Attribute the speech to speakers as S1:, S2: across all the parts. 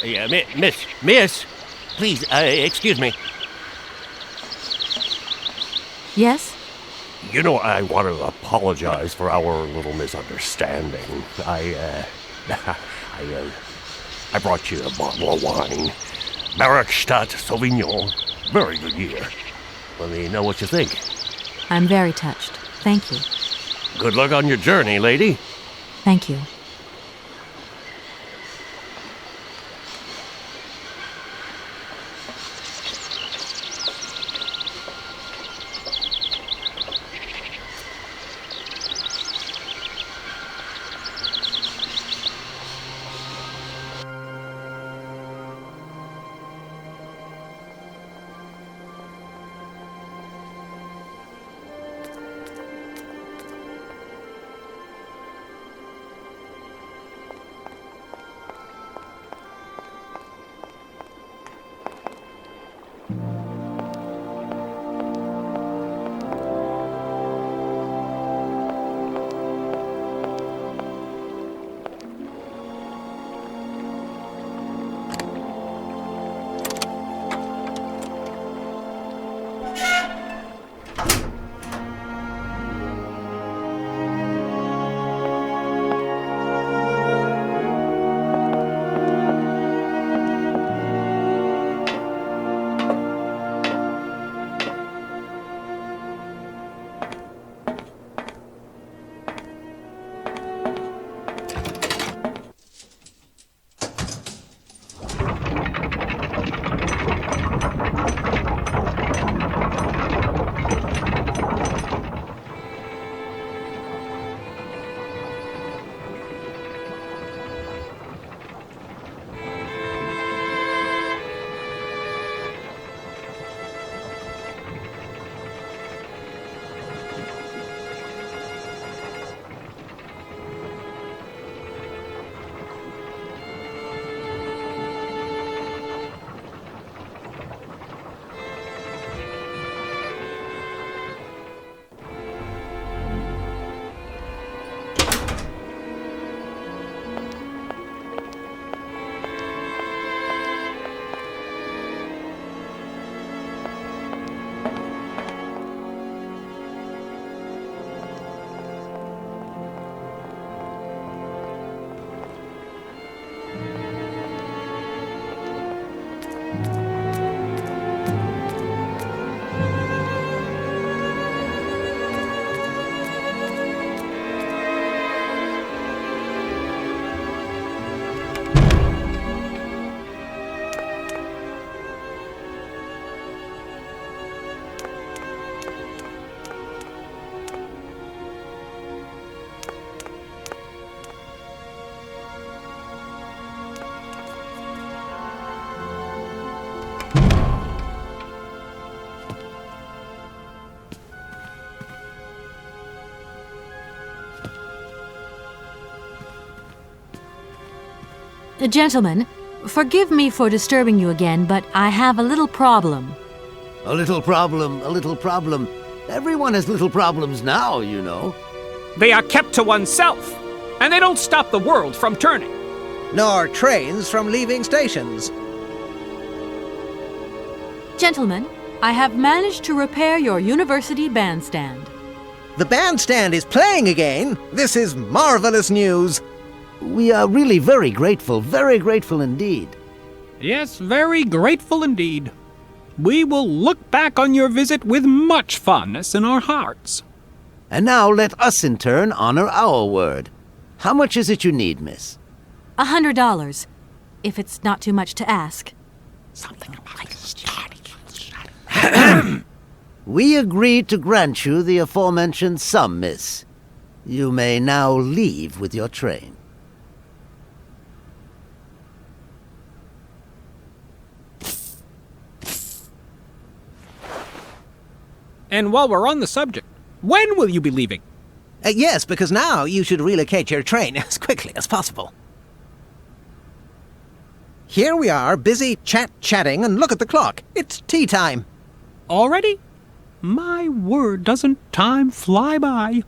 S1: Miss, please, excuse me.
S2: Yes?
S1: You know, I want to apologize for our little misunderstanding. I brought you a bottle of wine. Markstadt Sauvignon. Very good year. Let me know what you think.
S2: I'm very touched. Thank you.
S1: Good luck on your journey, lady.
S2: Thank you. Gentlemen, forgive me for disturbing you again, but I have a little problem.
S3: A little problem, a little problem. Everyone has little problems now, you know.
S4: They are kept to oneself, and they don't stop the world from turning.
S5: Nor trains from leaving stations.
S2: Gentlemen, I have managed to repair your university bandstand.
S5: The bandstand is playing again. This is marvelous news.
S3: We are really very grateful indeed.
S4: Yes, very grateful indeed. We will look back on your visit with much fondness in our hearts.
S3: And now let us in turn honor our word. How much is it you need, miss?
S2: $100, if it's not too much to ask.
S4: Something about starting.
S3: We agreed to grant you the aforementioned sum, miss. You may now leave with your train.
S4: And while we're on the subject, when will you be leaving?
S5: Yes, because now you should relocate your train as quickly as possible. Here we are, busy chatting, and look at the clock. It's tea time.
S4: Already? My word, doesn't time fly by?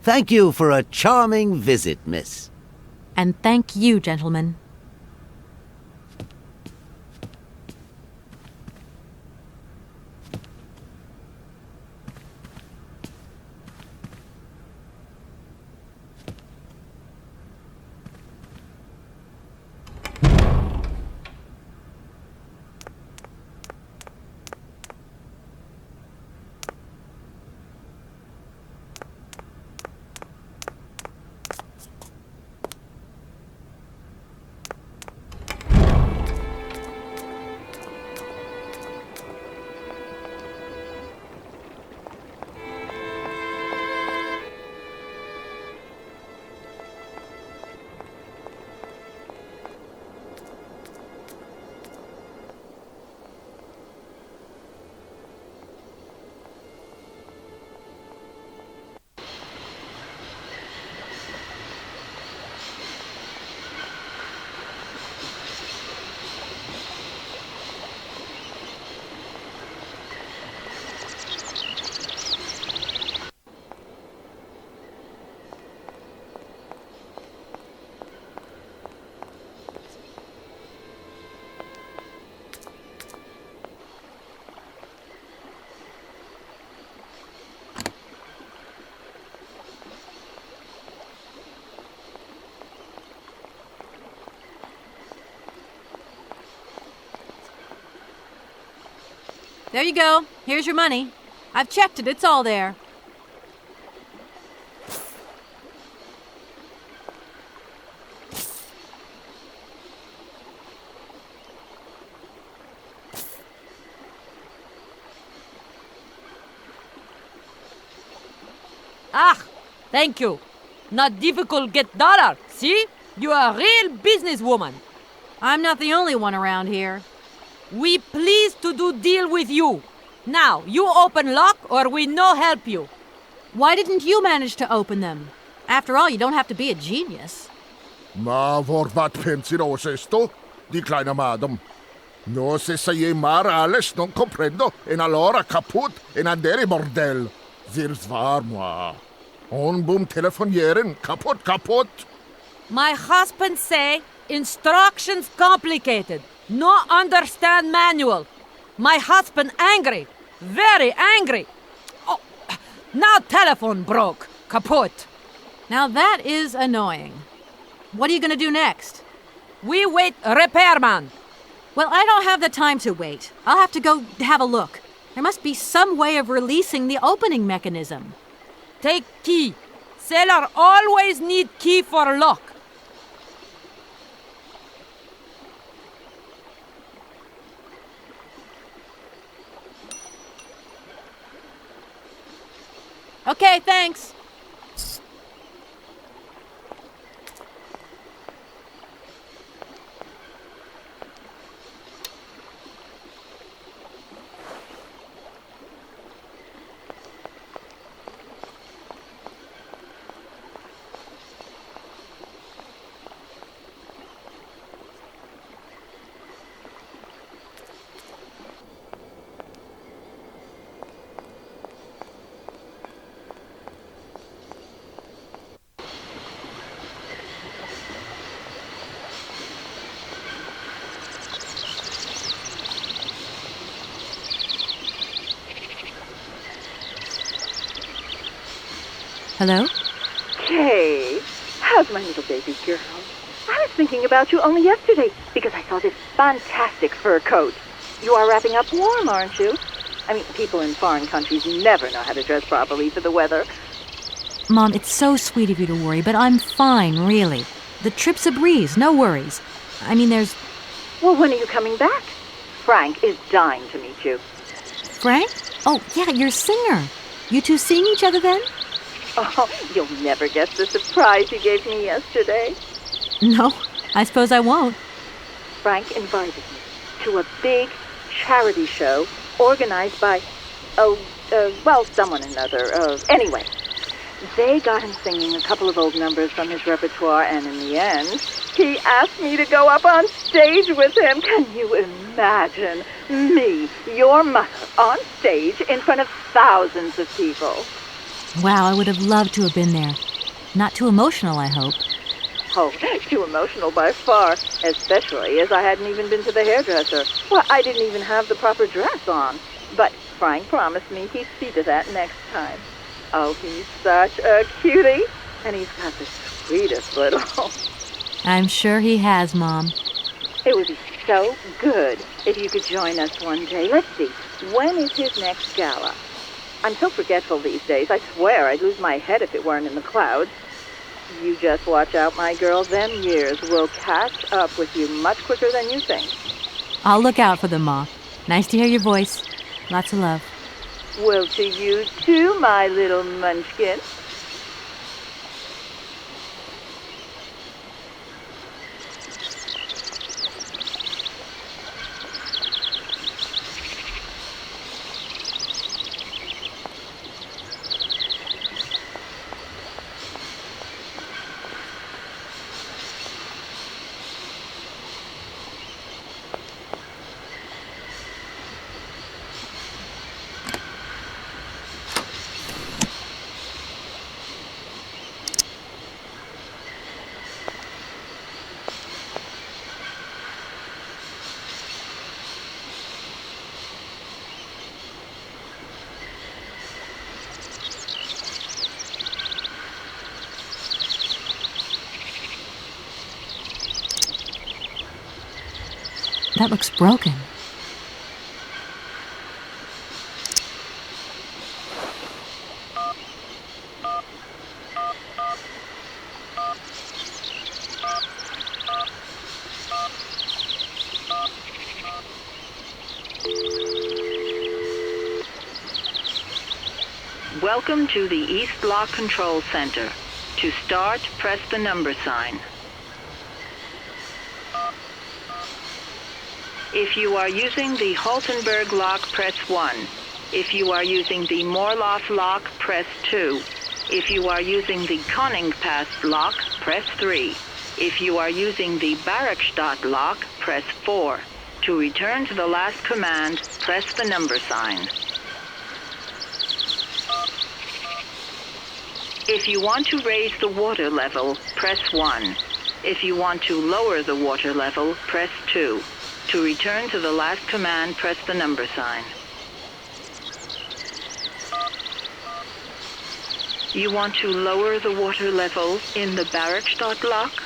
S3: Thank you for a charming visit, miss.
S2: And thank you, gentlemen. There you go. Here's your money. I've checked it. It's all there.
S6: Ah, thank you. Not difficult get dollar, see? You are a real businesswoman.
S2: I'm not the only one around here.
S6: We pleased to do deal with you. Now, you open lock or we no help you.
S2: Why didn't you manage to open them? After all, you don't have to be a genius.
S7: Ma vad pensar esto? Declina madam. No se sei Ales non comprendo en allora caput en andere bordel. Zirs var moi. On boom telefonieren kaput.
S6: My husband say instructions complicated. No understand manual. My husband angry. Very angry. Oh, now telephone broke. Kaput.
S2: Now that is annoying. What are you going to do next?
S6: We wait repairman.
S2: Well, I don't have the time to wait. I'll have to go have a look. There must be some way of releasing the opening mechanism.
S6: Take key. Sailor always need key for lock.
S2: Okay, thanks. Hello?
S8: Kay, how's my little baby girl? I was thinking about you only yesterday because I saw this fantastic fur coat. You are wrapping up warm, aren't you? I mean, people in foreign countries never know how to dress properly for the weather.
S2: Mom, it's so sweet of you to worry, but I'm fine, really. The trip's a breeze, no worries. I mean, there's...
S8: Well, when are you coming back? Frank is dying to meet you.
S2: Frank? Oh, yeah, your singer. You two seeing each other then?
S8: Oh, you'll never guess the surprise he gave me yesterday.
S2: No, I suppose I won't.
S8: Frank invited me to a big charity show organized by, someone or another. Anyway, they got him singing a couple of old numbers from his repertoire, and in the end, he asked me to go up on stage with him. Can you imagine me, your mother, on stage in front of thousands of people?
S2: Wow, I would have loved to have been there. Not too emotional, I hope.
S8: Oh, too emotional by far, especially as I hadn't even been to the hairdresser. Well, I didn't even have the proper dress on. But Frank promised me he'd see to that next time. Oh, he's such a cutie, and he's got the sweetest little...
S2: I'm sure he has, Mom.
S8: It would be so good if you could join us one day. Let's see, when is his next gala? I'm so forgetful these days. I swear I'd lose my head if it weren't in the clouds. You just watch out, my girl. Them years will catch up with you much quicker than you think.
S2: I'll look out for them, Ma. Nice to hear your voice. Lots of love.
S8: Well, to you too, my little munchkin.
S2: That looks broken.
S8: Welcome to the East Lock Control Center. To start, press the number sign. If you are using the Haltenberg lock, press 1. If you are using the Morloff lock, press 2. If you are using the Koningpass lock, press 3. If you are using the Barrackstadt lock, press 4. To return to the last command, press the number sign. If you want to raise the water level, press 1. If you want to lower the water level, press 2. To return to the last command, press the number sign. You want to lower the water level in the Barrackstadt lock?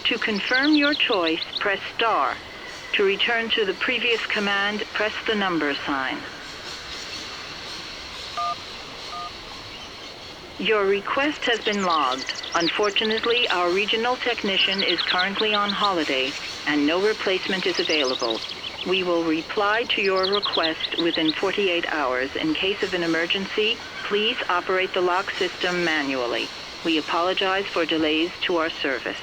S8: To confirm your choice, press star. To return to the previous command, press the number sign. Your request has been logged. Unfortunately, our regional technician is currently on holiday and no replacement is available. We will reply to your request within 48 hours. In case of an emergency, please operate the lock system manually. We apologize for delays to our service.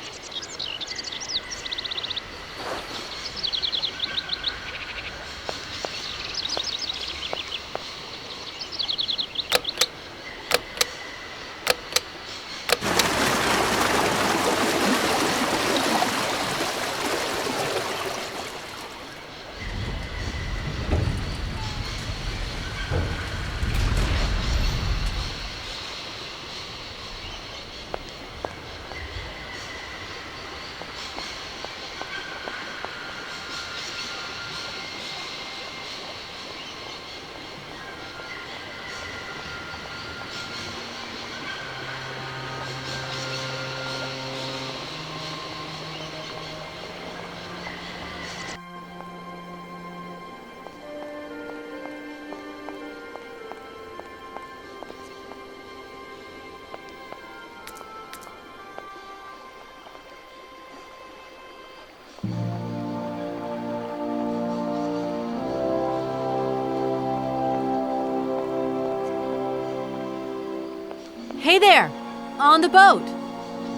S2: Hey there! On the boat!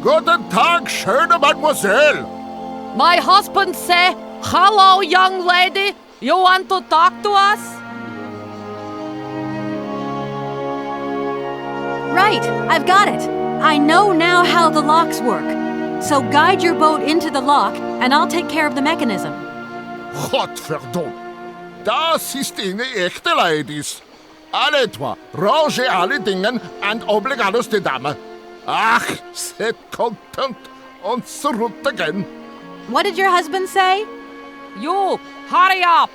S7: Guten Tag, schöne Mademoiselle.
S6: My husband say, "Hello, young lady. You want to talk to us?"
S2: Right, I've got it. I know now how the locks work. So guide your boat into the lock, and I'll take care of the mechanism.
S7: Godverdomme. Das ist eine echte Ladies. Alle trois, range alle Dingen and obligados de dame. Ach, c'est content on se route again.
S2: What did your husband say?
S6: You, hurry up.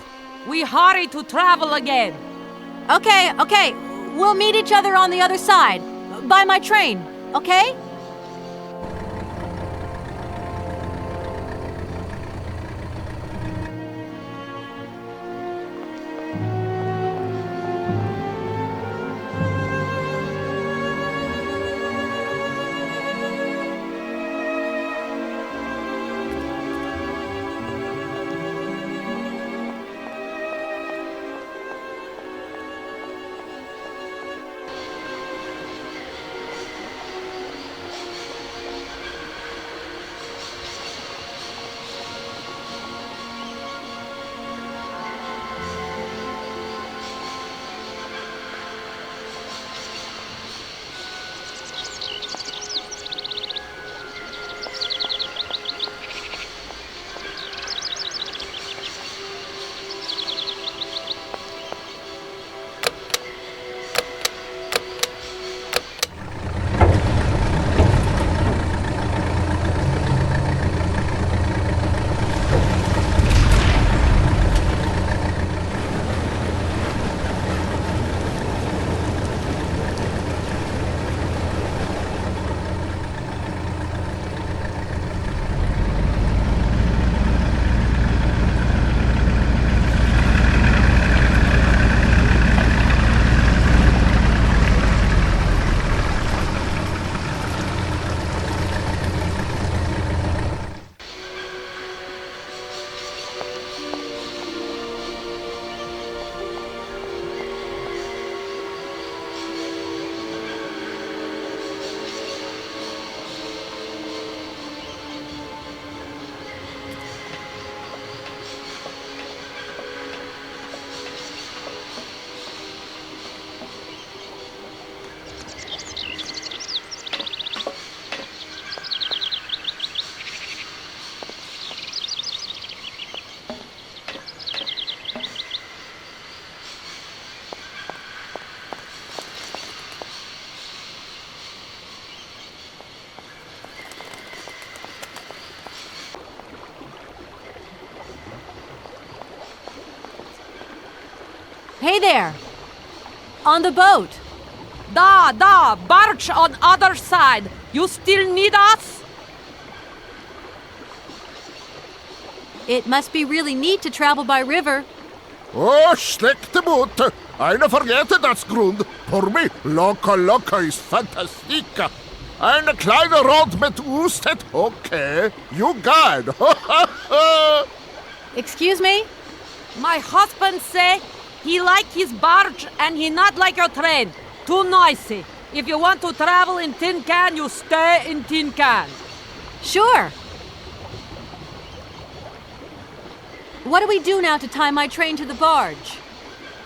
S6: We hurry to travel again.
S2: Okay. We'll meet each other on the other side. By my train, okay? Hey there! On the boat!
S6: Da, barge on other side. You still need us?
S2: It must be really neat to travel by river.
S7: Oh, slecht de boot. Eine vergeten das Grund. Für mich, loco ist fantastica. Eine kleine Rot mit Ustet, okay. You guide.
S2: Excuse me?
S6: My husband say he like his barge and he not like your train. Too noisy. If you want to travel in tin can, you stay in tin can.
S2: Sure. What do we do now to tie my train to the barge?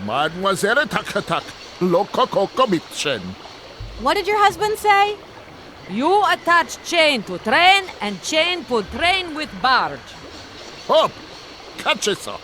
S7: Mademoiselle Tak, loco coco mitchen.
S2: What did your husband say?
S6: You attach chain to train and chain put train with barge.
S7: Hop, catch it up.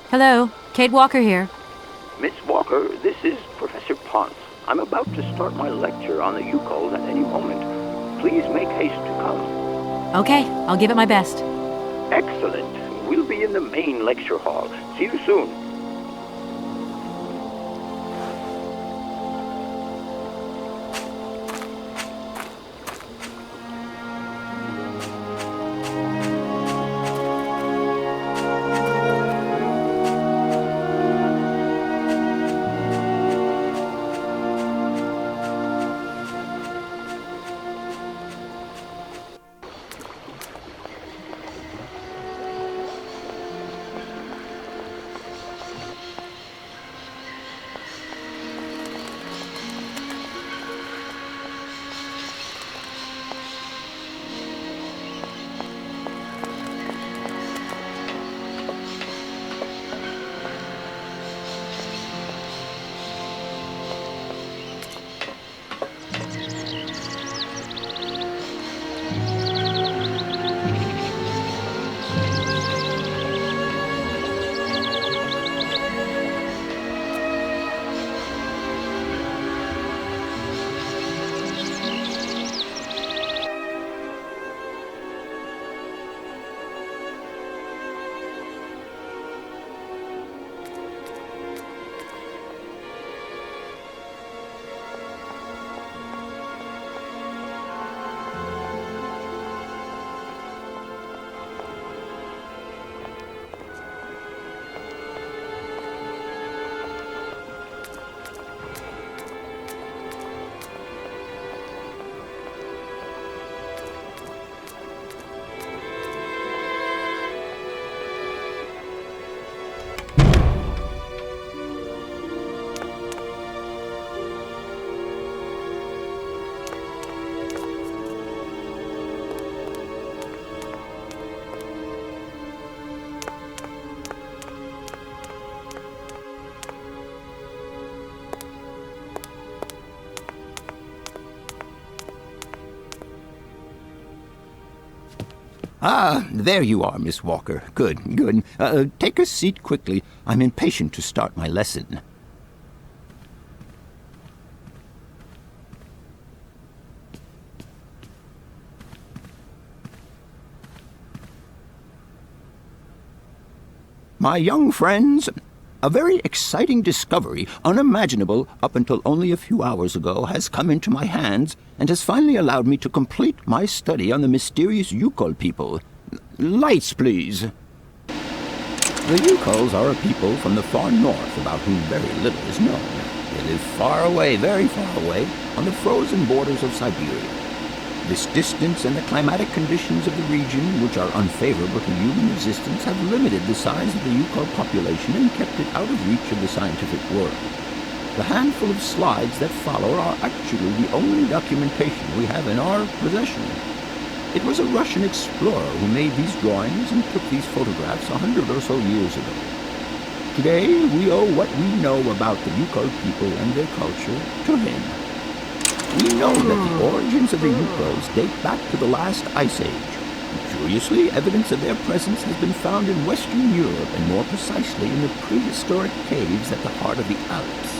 S2: Hello, Kate Walker here.
S9: Miss Walker, this is Professor Ponce. I'm about to start my lecture on the Yukos at any moment. Please make haste to come.
S2: Okay, I'll give it my best.
S9: Excellent. We'll be in the main lecture hall. See you soon.
S10: Ah, there you are, Miss Walker. Good. Take a seat quickly. I'm impatient to start my lesson. My young friends, a very exciting discovery, unimaginable up until only a few hours ago, has come into my hands and has finally allowed me to complete my study on the mysterious Yukol people. Lights, please. The Yukols are a people from the far north about whom very little is known. They live far away, very far away, on the frozen borders of Syberia. This distance and the climatic conditions of the region, which are unfavorable to human existence, have limited the size of the Yukol population and kept it out of reach of the scientific world. The handful of slides that follow are actually the only documentation we have in our possession. It was a Russian explorer who made these drawings and took these photographs 100 or so years ago. Today, we owe what we know about the Yukol people and their culture to him. We know that the origins of the Yukols date back to the last ice age. Curiously, evidence of their presence has been found in Western Europe, and more precisely in the prehistoric caves at the heart of the Alps.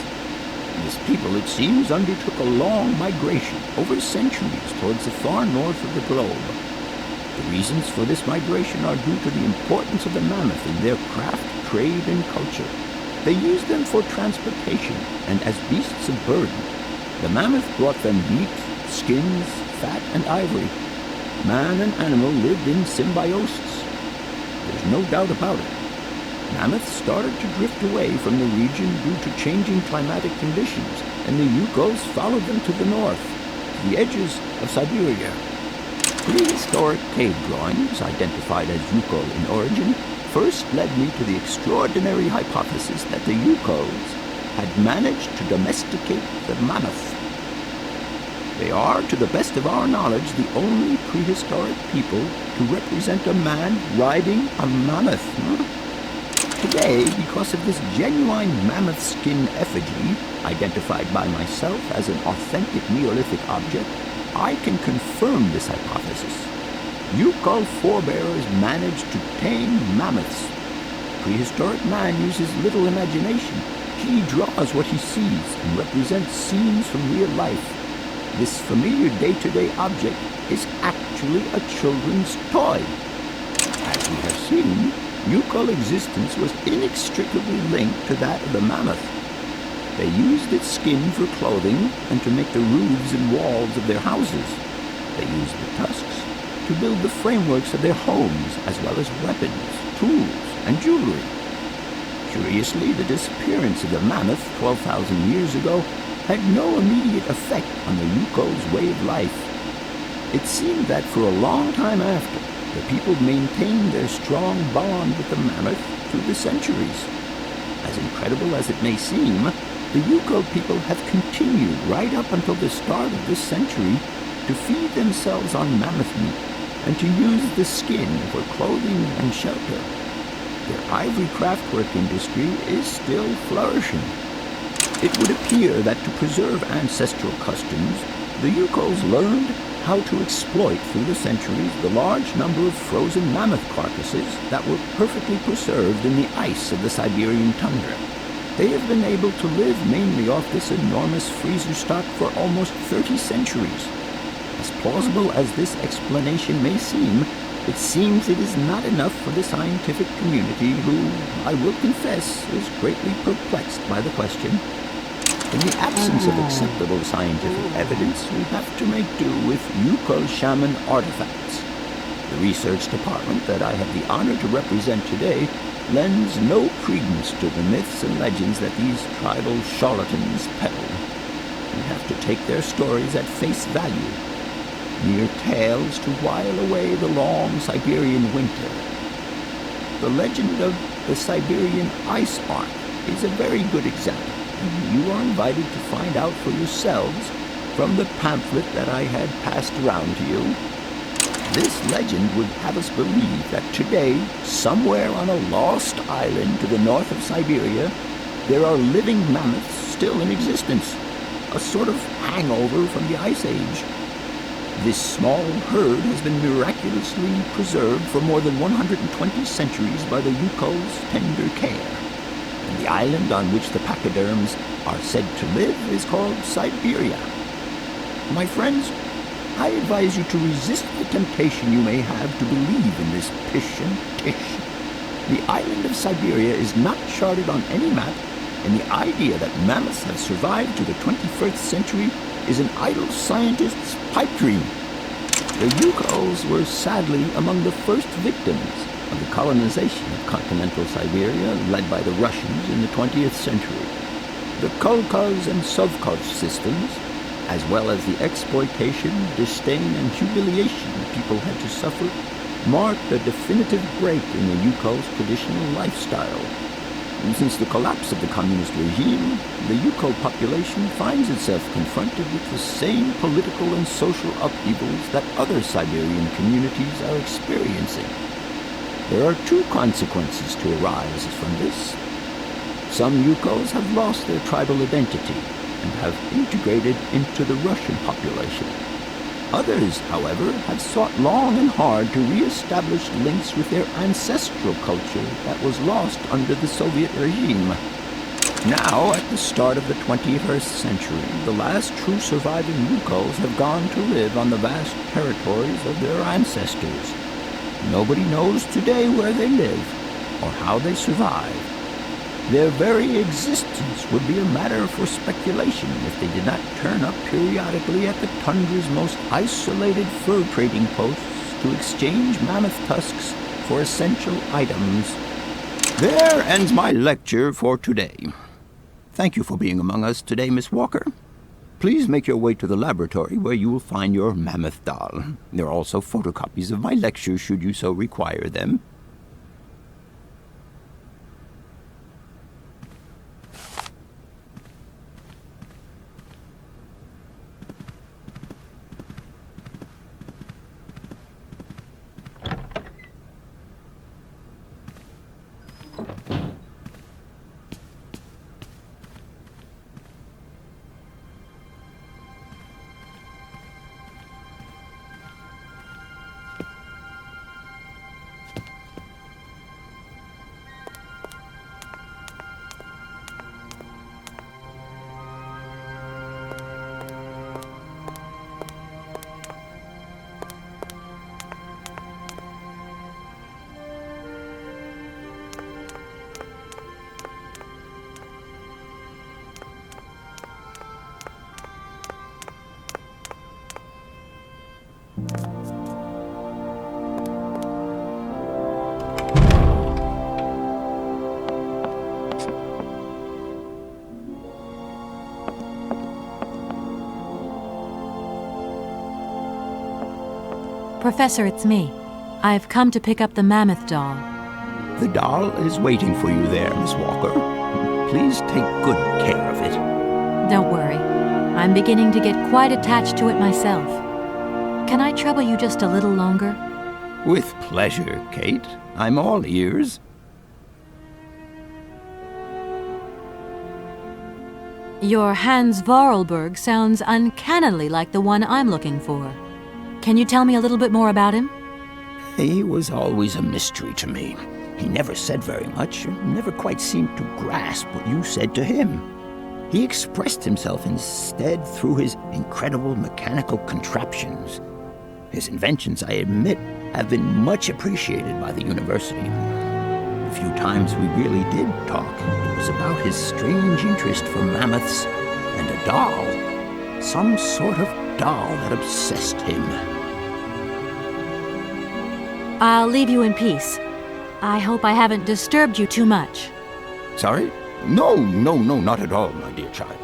S10: This people, it seems, undertook a long migration over centuries towards the far north of the globe. The reasons for this migration are due to the importance of the mammoth in their craft, trade, and culture. They used them for transportation and as beasts of burden. The mammoth brought them meat, skins, fat, and ivory. Man and animal lived in symbiosis. There's no doubt about it. Mammoths started to drift away from the region due to changing climatic conditions, and the Yukols followed them to the north, to the edges of Syberia. Prehistoric cave drawings, identified as Yukol in origin, first led me to the extraordinary hypothesis that the Yukols had managed to domesticate the mammoth. They are, to the best of our knowledge, the only prehistoric people to represent a man riding a mammoth. Today, because of this genuine mammoth skin effigy, identified by myself as an authentic Neolithic object, I can confirm this hypothesis. Yukol forebears managed to tame mammoths. Prehistoric man uses little imagination. He draws what he sees and represents scenes from real life. This familiar day-to-day object is actually a children's toy. As we have seen, Yukol existence was inextricably linked to that of the mammoth. They used its skin for clothing and to make the roofs and walls of their houses. They used the tusks to build the frameworks of their homes, as well as weapons, tools, and jewelry. Curiously, the disappearance of the mammoth 12,000 years ago had no immediate effect on the Yukol's way of life. It seemed that for a long time after, the people maintained their strong bond with the mammoth through the centuries. As incredible as it may seem, the Yukol people have continued right up until the start of this century to feed themselves on mammoth meat and to use the skin for clothing and shelter. Their ivory craftwork industry is still flourishing. It would appear that to preserve ancestral customs, the Yukols learned how to exploit through the centuries the large number of frozen mammoth carcasses that were perfectly preserved in the ice of the Siberian tundra. They have been able to live mainly off this enormous freezer stock for almost 30 centuries. As plausible as this explanation may seem, it seems it is not enough for the scientific community who, I will confess, is greatly perplexed by the question. In the absence of acceptable scientific evidence, we have to make do with Yukol shaman artifacts. The research department that I have the honor to represent today lends no credence to the myths and legends that these tribal charlatans peddle. We have to take their stories at face value, mere tales to while away the long Siberian winter. The legend of the Siberian ice ark is a very good example. You are invited to find out for yourselves from the pamphlet that I had passed around to you. This legend would have us believe that today, somewhere on a lost island to the north of Siberia, there are living mammoths still in existence, a sort of hangover from the Ice Age. This small herd has been miraculously preserved for more than 120 centuries by the Yukol's tender care. And the island on which the pachyderms are said to live is called Syberia. My friends, I advise you to resist the temptation you may have to believe in this pish and tish. The island of Syberia is not charted on any map, and the idea that mammoths have survived to the 21st century is an idle scientist's pipe dream. The Yugols were sadly among the first victims of the colonization of continental Siberia led by the Russians in the 20th century. The kolkhos and sovkhos systems, as well as the exploitation, disdain, and humiliation people had to suffer, marked a definitive break in the Yugols' traditional lifestyle. And since the collapse of the communist regime, the Yugo population finds itself confronted with the same political and social upheavals that other Siberian communities are experiencing. There are two consequences to arise from this. Some Yukos have lost their tribal identity and have integrated into the Russian population. Others, however, have sought long and hard to re-establish links with their ancestral culture that was lost under the Soviet regime. Now, at the start of the 21st century, the last true surviving Yukos have gone to live on the vast territories of their ancestors. Nobody knows today where they live or how they survive. Their very existence would be a matter for speculation if they did not turn up periodically at the tundra's most isolated fur trading posts to exchange mammoth tusks for essential items. There ends my lecture for today. Thank you for being among us today, Miss Walker. Please make your way to the laboratory where you will find your mammoth doll. There are also photocopies of my lectures should you so require them.
S2: Professor, it's me. I've come to pick up the mammoth doll.
S10: The doll is waiting for you there, Miss Walker. Please take good care of it.
S2: Don't worry. I'm beginning to get quite attached to it myself. Can I trouble you just a little longer?
S10: With pleasure, Kate. I'm all ears.
S2: Your Hans Vorarlberg sounds uncannily like the one I'm looking for. Can you tell me a little bit more about him?
S10: He was always a mystery to me. He never said very much, and never quite seemed to grasp what you said to him. He expressed himself instead through his incredible mechanical contraptions. His inventions, I admit, have been much appreciated by the university. The few times we really did talk, it was about his strange interest for mammoths and a doll. Some sort of doll that obsessed him.
S2: I'll leave you in peace. I hope I haven't disturbed you too much.
S10: Sorry? No, not at all, my dear child.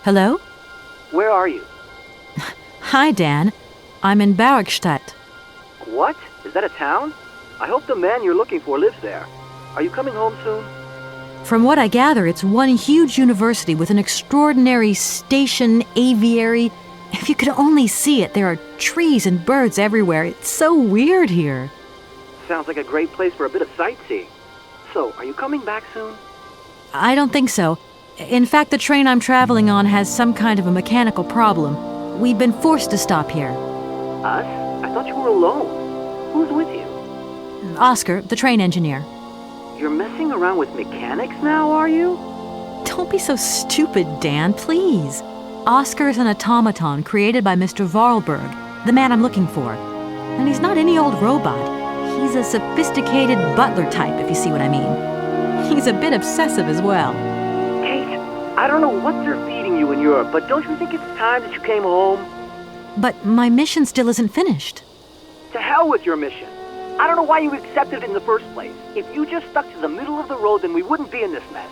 S2: Hello?
S9: Where are you?
S2: Hi, Dan. I'm in Barrackstadt.
S9: What? Is that a town? I hope the man you're looking for lives there. Are you coming home soon?
S2: From what I gather, it's one huge university with an extraordinary station aviary. If you could only see it, there are trees and birds everywhere. It's so weird here.
S9: Sounds like a great place for a bit of sightseeing. So, are you coming back soon?
S2: I don't think so. In fact, the train I'm traveling on has some kind of a mechanical problem. We've been forced to stop here.
S9: Us? I thought you were alone. Who's with you?
S2: Oscar, the train engineer.
S9: You're messing around with mechanics now, are you?
S2: Don't be so stupid, Dan, please. Oscar is an automaton created by Mr. Varlberg, the man I'm looking for. And he's not any old robot. He's a sophisticated butler type, if you see what I mean. He's a bit obsessive as well.
S9: Kate, I don't know what they're feeding you in Europe, but don't you think it's time that you came home?
S2: But my mission still isn't finished.
S9: To hell with your mission. I don't know why you accepted it in the first place. If you just stuck to the middle of the road, then we wouldn't be in this mess.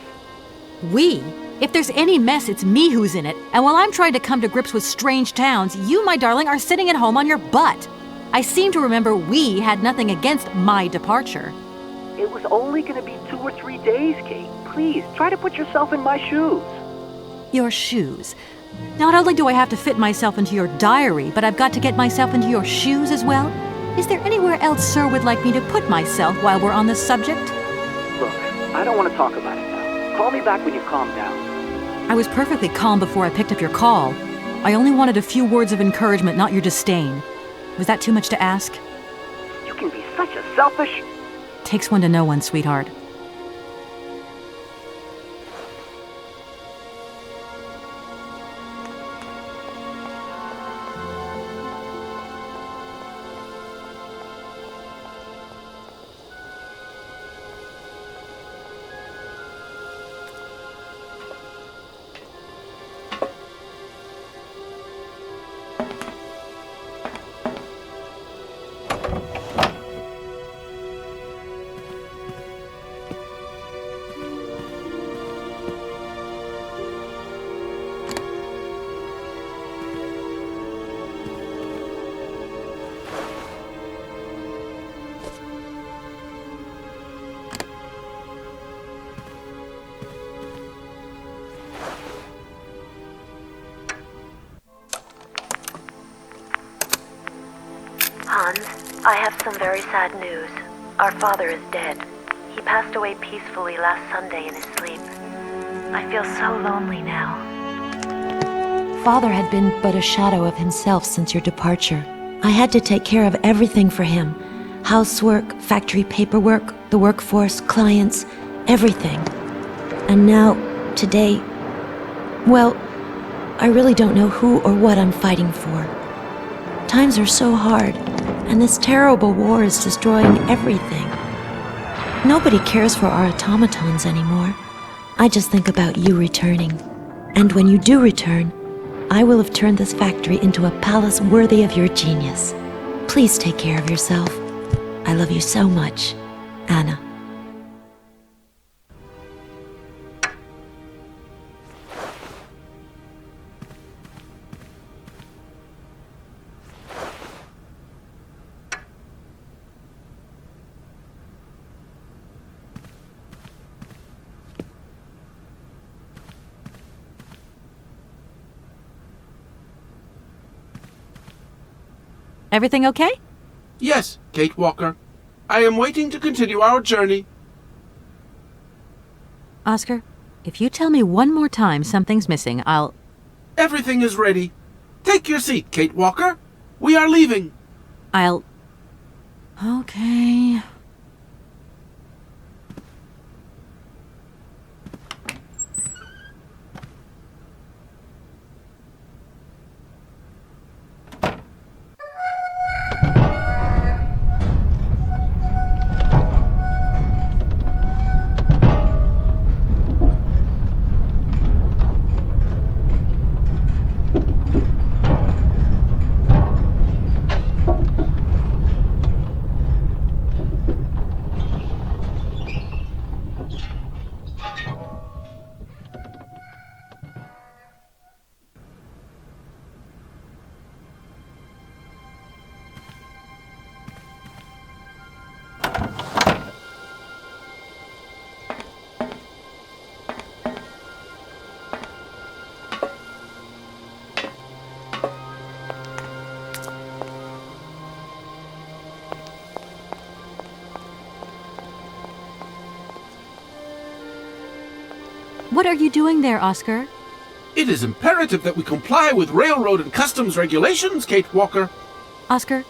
S2: We? If there's any mess, it's me who's in it. And while I'm trying to come to grips with strange towns, you, my darling, are sitting at home on your butt. I seem to remember we had nothing against my departure.
S9: It was only going to be 2 or 3 days, Kate. Please, try to put yourself in my shoes.
S2: Your shoes. Not only do I have to fit myself into your diary, but I've got to get myself into your shoes as well? Is there anywhere else Sir would like me to put myself while we're on this subject?
S9: Look, I don't want to talk about it now. Call me back when you've calmed down.
S2: I was perfectly calm before I picked up your call. I only wanted a few words of encouragement, not your disdain. Was that too much to ask?
S9: You can be such a selfish...
S2: Takes one to know one, sweetheart.
S11: Hans, I have some very sad news. Our father is dead. He passed away peacefully last Sunday in his sleep. I feel so lonely now.
S12: Father had been but a shadow of himself since your departure. I had to take care of everything for him. Housework, factory paperwork, the workforce, clients, everything. And now, today, well, I really don't know who or what I'm fighting for. Times are so hard, and this terrible war is destroying everything. Nobody cares for our automatons anymore. I just think about you returning. And when you do return, I will have turned this factory into a palace worthy of your genius. Please take care of yourself. I love you so much, Anna.
S2: Everything okay?
S13: Yes, Kate Walker. I am waiting to continue our journey.
S2: Oscar, if you tell me one more time something's missing, I'll...
S13: Everything is ready. Take your seat, Kate Walker. We are leaving.
S2: I'll... Okay... What are you doing there, Oscar?
S13: It is imperative that we comply with railroad and customs regulations, Kate Walker.
S2: Oscar,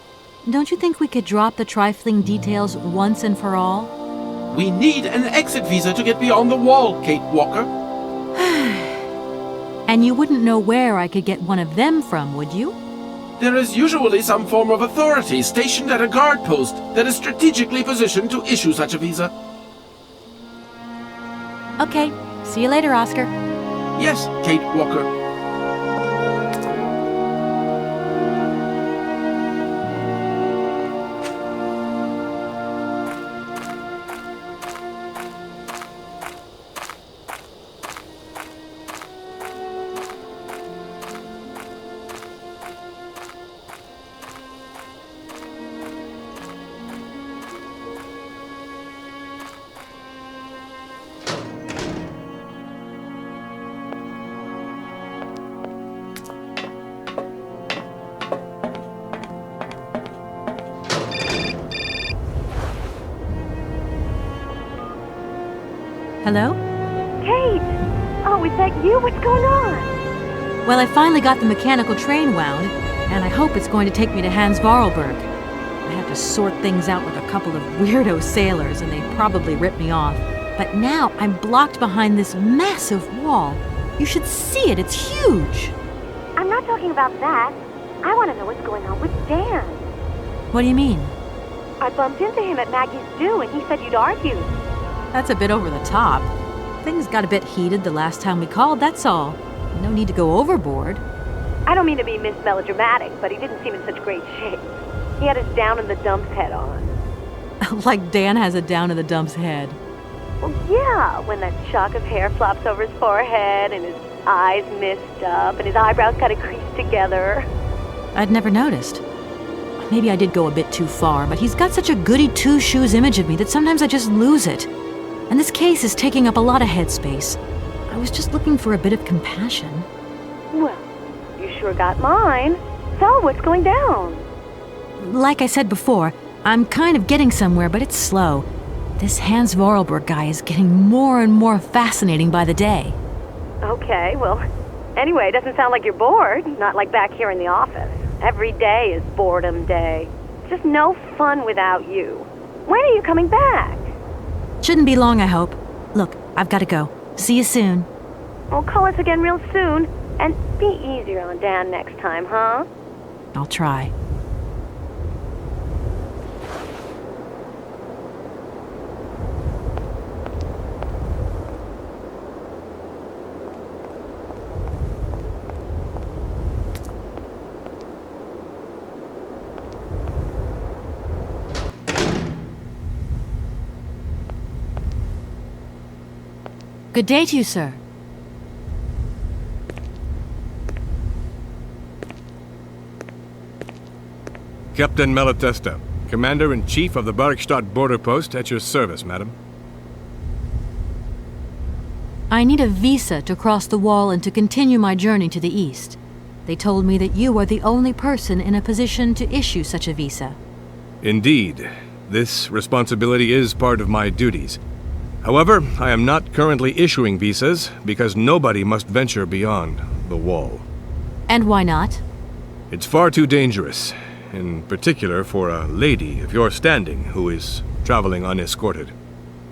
S2: don't you think we could drop the trifling details once and for all?
S13: We need an exit visa to get beyond the wall, Kate Walker.
S2: And you wouldn't know where I could get one of them from, would you?
S13: There is usually some form of authority stationed at a guard post that is strategically positioned to issue such a visa.
S2: Okay, see you later, Oscar.
S13: Yes, Kate Walker.
S2: Hello?
S11: Kate! Oh, is that you? What's going on?
S2: Well, I finally got the mechanical train wound, and I hope it's going to take me to Hans Vorarlberg. I had to sort things out with a couple of weirdo sailors, and they probably ripped me off. But now I'm blocked behind this massive wall. You should see it, it's huge!
S11: I'm not talking about that. I want to know what's going on with Dan.
S2: What do you mean?
S11: I bumped into him at Maggie's do, and he said you'd argued.
S2: That's a bit over the top. Things got a bit heated the last time we called, that's all. No need to go overboard.
S11: I don't mean to be Miss Melodramatic, but he didn't seem in such great shape. He had his down-in-the-dumps head on.
S2: Like Dan has a down-in-the-dumps head.
S11: Well, yeah, when that shock of hair flops over his forehead, and his eyes mist up, and his eyebrows kind of creased together.
S2: I'd never noticed. Maybe I did go a bit too far, but he's got such a goody two-shoes image of me that sometimes I just lose it. And this case is taking up a lot of headspace. I was just looking for a bit of compassion.
S11: Well, you sure got mine. So, what's going down?
S2: Like I said before, I'm kind of getting somewhere, but it's slow. This Hans Vorarlberg guy is getting more and more fascinating by the day.
S11: Okay, well, anyway, it doesn't sound like you're bored. Not like back here in the office. Every day is boredom day. Just no fun without you. When are you coming back?
S2: Shouldn't be long, I hope. Look, I've got to go. See you soon.
S11: Well, call us again real soon. And be easier on Dan next time, huh?
S2: I'll try. Good day to you, sir.
S14: Captain Malatesta, Commander-in-Chief of the Bergstadt border post, at your service, madam.
S2: I need a visa to cross the wall and to continue my journey to the east. They told me that you are the only person in a position to issue such a visa.
S14: Indeed. This responsibility is part of my duties. However, I am not currently issuing visas because nobody must venture beyond the wall.
S2: And why not?
S14: It's far too dangerous, in particular for a lady of your standing who is traveling unescorted.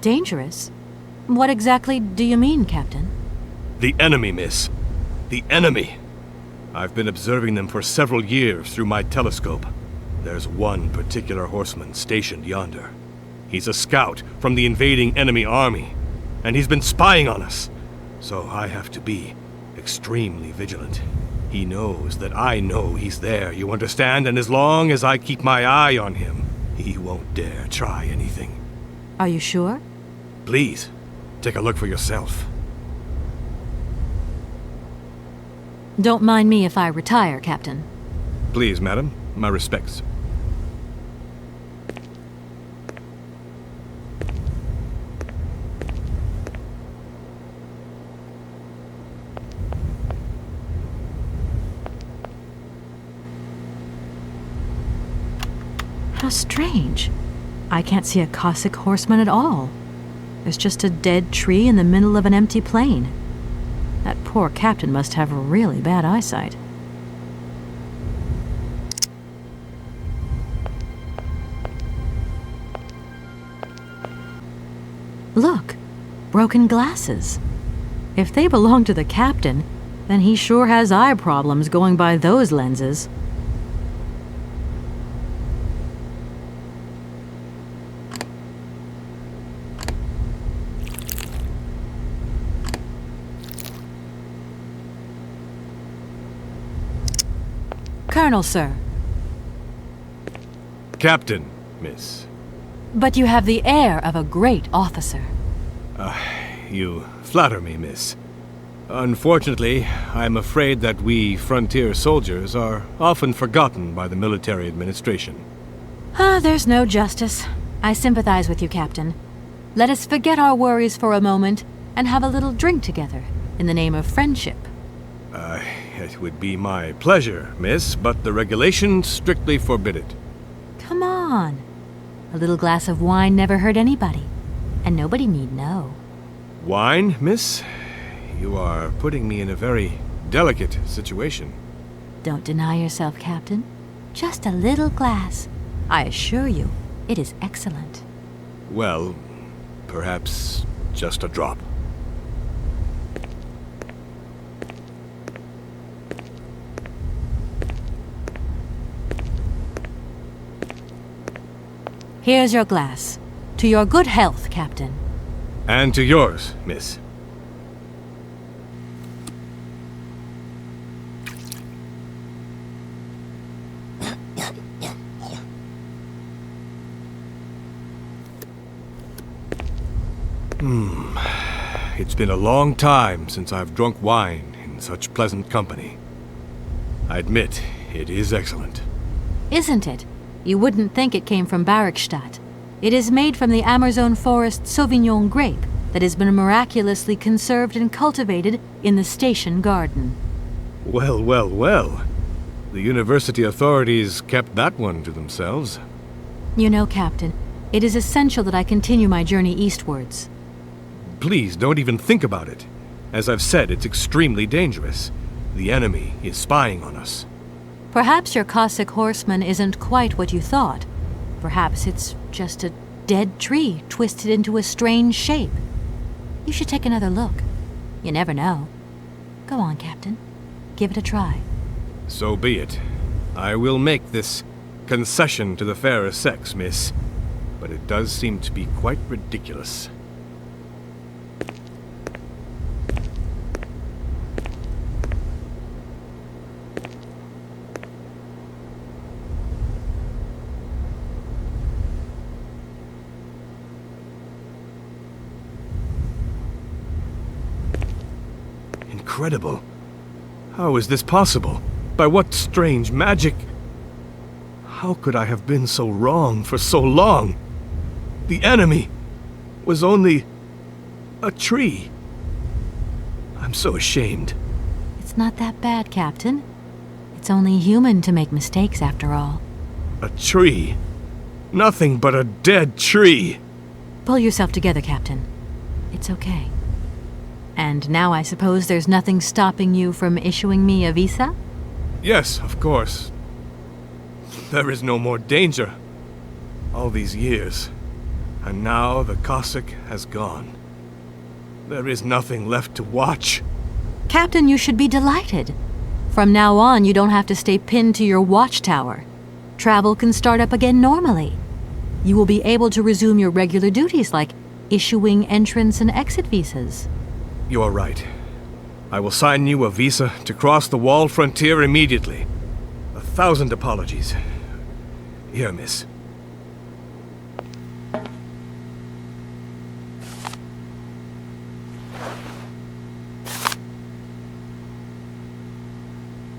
S2: Dangerous? What exactly do you mean, Captain?
S14: The enemy, miss. The enemy. I've been observing them for several years through my telescope. There's one particular horseman stationed yonder. He's a scout from the invading enemy army, and he's been spying on us. So I have to be extremely vigilant. He knows that I know he's there, you understand? And as long as I keep my eye on him, he won't dare try anything.
S2: Are you sure?
S14: Please, take a look for yourself.
S2: Don't mind me if I retire, Captain.
S14: Please, madam. My respects.
S2: How strange. I can't see a Cossack horseman at all. There's just a dead tree in the middle of an empty plain. That poor captain must have really bad eyesight. Look, broken glasses. If they belong to the captain, then he sure has eye problems going by those lenses. Colonel, sir.
S14: Captain, miss.
S2: But you have the air of a great officer.
S14: You flatter me, miss. Unfortunately, I'm afraid that we frontier soldiers are often forgotten by the military administration.
S2: There's no justice. I sympathize with you, Captain. Let us forget our worries for a moment and have a little drink together in the name of friendship.
S14: It would be my pleasure, miss, but the regulations strictly forbid it.
S2: Come on. A little glass of wine never hurt anybody, and nobody need know.
S14: Wine, miss? You are putting me in a very delicate situation.
S2: Don't deny yourself, Captain. Just a little glass. I assure you, it is excellent.
S14: Well, perhaps just a drop.
S2: Here's your glass. To your good health, Captain.
S14: And to yours, miss. It's been a long time since I've drunk wine in such pleasant company. I admit, it is excellent.
S2: Isn't it? You wouldn't think it came from Barrickstadt. It is made from the Amazon forest Sauvignon grape that has been miraculously conserved and cultivated in the station garden.
S14: Well, well, well. The university authorities kept that one to themselves.
S2: You know, Captain, it is essential that I continue my journey eastwards.
S14: Please, don't even think about it. As I've said, it's extremely dangerous. The enemy is spying on us.
S2: Perhaps your Cossack horseman isn't quite what you thought. Perhaps it's just a dead tree twisted into a strange shape. You should take another look. You never know. Go on, Captain. Give it a try.
S14: So be it. I will make this concession to the fairer sex, miss. But it does seem to be quite ridiculous. Incredible. How is this possible? By what strange magic? How could I have been so wrong for so long? The enemy was only a tree. I'm so ashamed.
S2: It's not that bad, Captain. It's only human to make mistakes, after all.
S14: A tree. Nothing but a dead tree.
S2: Pull yourself together, Captain. It's okay. And now I suppose there's nothing stopping you from issuing me a visa?
S14: Yes, of course. There is no more danger. All these years. And now the Cossack has gone. There is nothing left to watch.
S2: Captain, you should be delighted. From now on, you don't have to stay pinned to your watchtower. Travel can start up again normally. You will be able to resume your regular duties like issuing entrance and exit visas.
S14: You are right. I will sign you a visa to cross the wall frontier immediately. 1,000 apologies. Here, miss.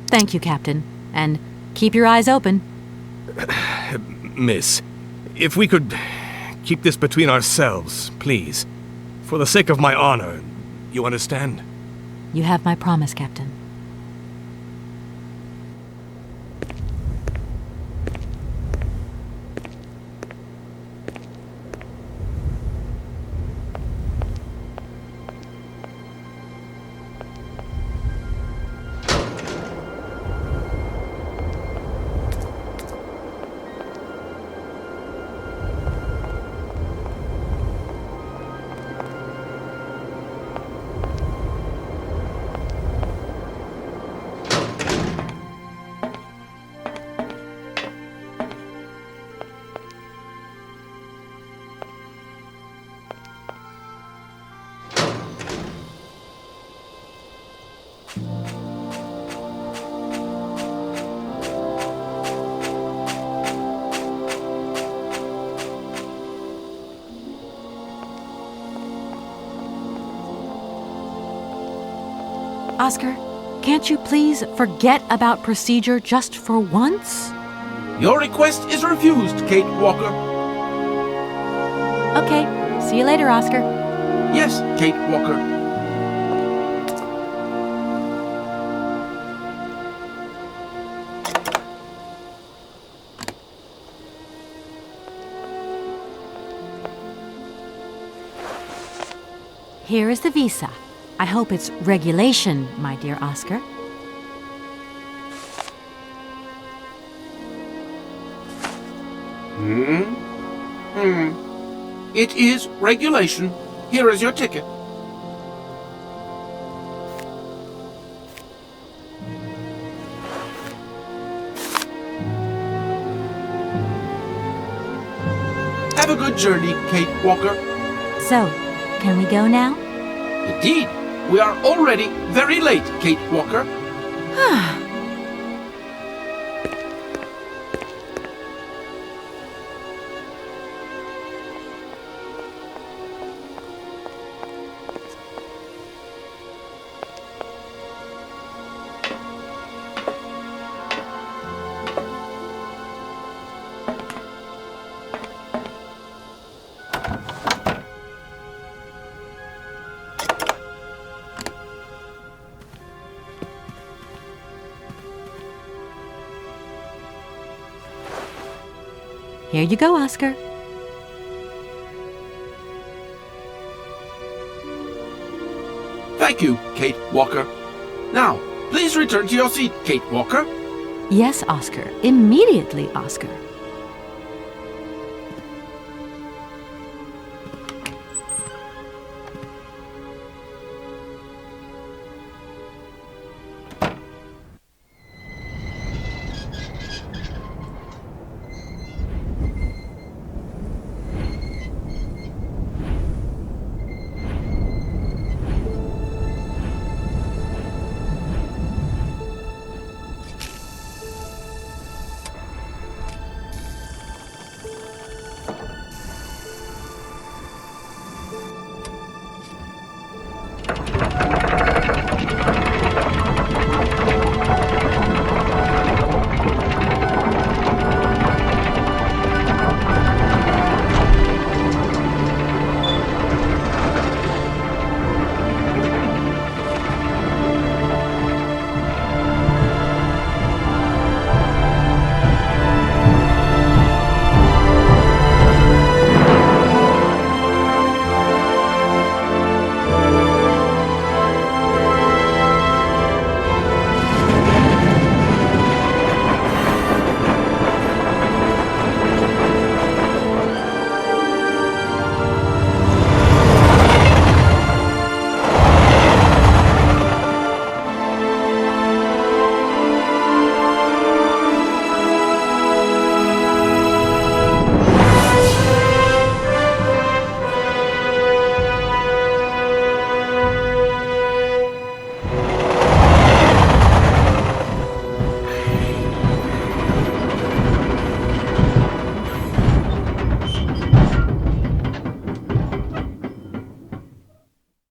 S2: Thank you, Captain. And keep your eyes open.
S14: Miss, if we could keep this between ourselves, please. For the sake of my honor, you understand?
S2: You have my promise, Captain. Oscar, can't you please forget about procedure just for once?
S13: Your request is refused, Kate Walker.
S2: Okay, see you later, Oscar.
S13: Yes, Kate Walker.
S2: Here is the visa. I hope it's regulation, my dear Oscar.
S13: It is regulation. Here is your ticket. Have a good journey, Kate Walker.
S2: So, can we go now?
S13: Indeed. We are already very late, Kate Walker.
S2: Here you go, Oscar.
S13: Thank you, Kate Walker. Now, please return to your seat, Kate Walker.
S2: Yes, Oscar. Immediately, Oscar.